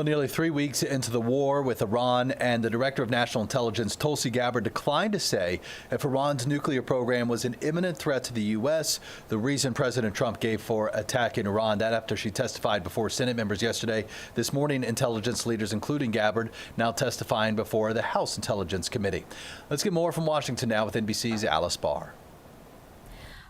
Well, nearly 3 weeks into the war with Iran, and the Director of National Intelligence, Tulsi Gabbard, declined to say if Iran's nuclear program was an imminent threat to the U.S., the reason President Trump gave for attacking Iran. That after she testified before Senate members yesterday. This morning, intelligence leaders, including Gabbard, now testifying before the House Intelligence Committee. Let's get more from Washington now with NBC's Alice Barr.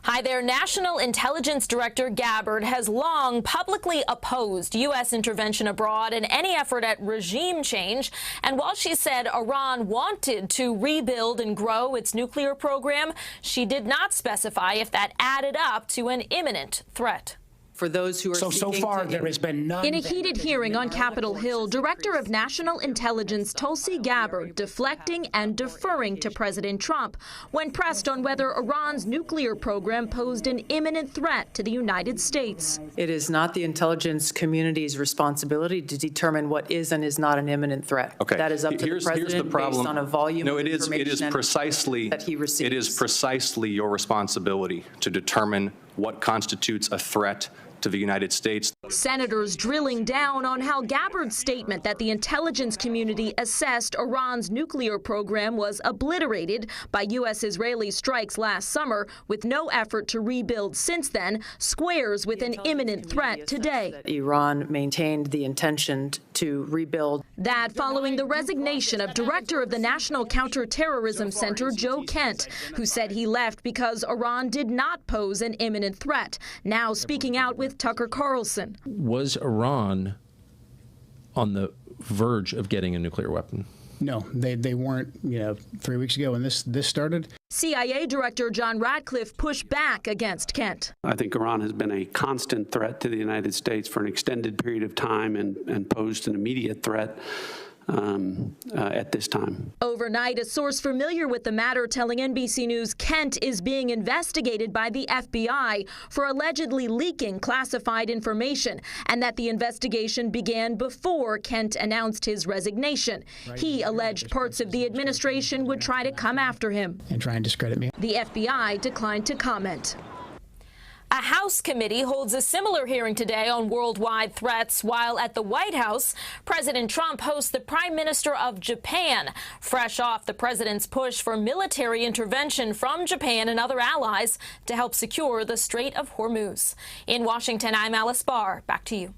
Hi there. National Intelligence Director Gabbard has long publicly opposed U.S. intervention abroad and any effort at regime change. And while she said Iran wanted to rebuild and grow its nuclear program, she did not specify if that added up to an imminent threat. For those who are so far, there has been none. In a heated hearing on Capitol Hill, Director of National Intelligence Tulsi Gabbard deflecting and deferring to President Trump when pressed on whether Iran's nuclear program posed an imminent threat to the United States. It is not the intelligence community's responsibility to determine what is and is not an imminent threat. Okay. That is up to the president based on a volume of information it is precisely that he receives. It is precisely your responsibility to determine what constitutes a threat to the United States. Senators drilling down on how Gabbard's statement that the intelligence community assessed Iran's nuclear program was obliterated by U.S.-Israeli strikes last summer with no effort to rebuild since then squares with an imminent threat today. Iran maintained the intention to rebuild. That following the resignation of Director of the National Counterterrorism Center, Joe Kent, who said he left because Iran did not pose an imminent threat, now speaking out with Tucker Carlson. Was Iran on the verge of getting a nuclear weapon? No, they weren't. 3 weeks ago when this started. CIA Director John Ratcliffe pushed back against Kent. I think Iran has been a constant threat to the United States for an extended period of time and posed an immediate threat at this time. Overnight, a source familiar with the matter telling NBC News Kent is being investigated by the FBI for allegedly leaking classified information, and that the investigation began before Kent announced his resignation. He alleged parts of the administration would try to come after him And try and discredit me. The FBI declined to comment. A House committee holds a similar hearing today on worldwide threats, while at the White House, President Trump hosts the Prime Minister of Japan, fresh off the president's push for military intervention from Japan and other allies to help secure the Strait of Hormuz. In Washington, I'm Alice Barr. Back to you.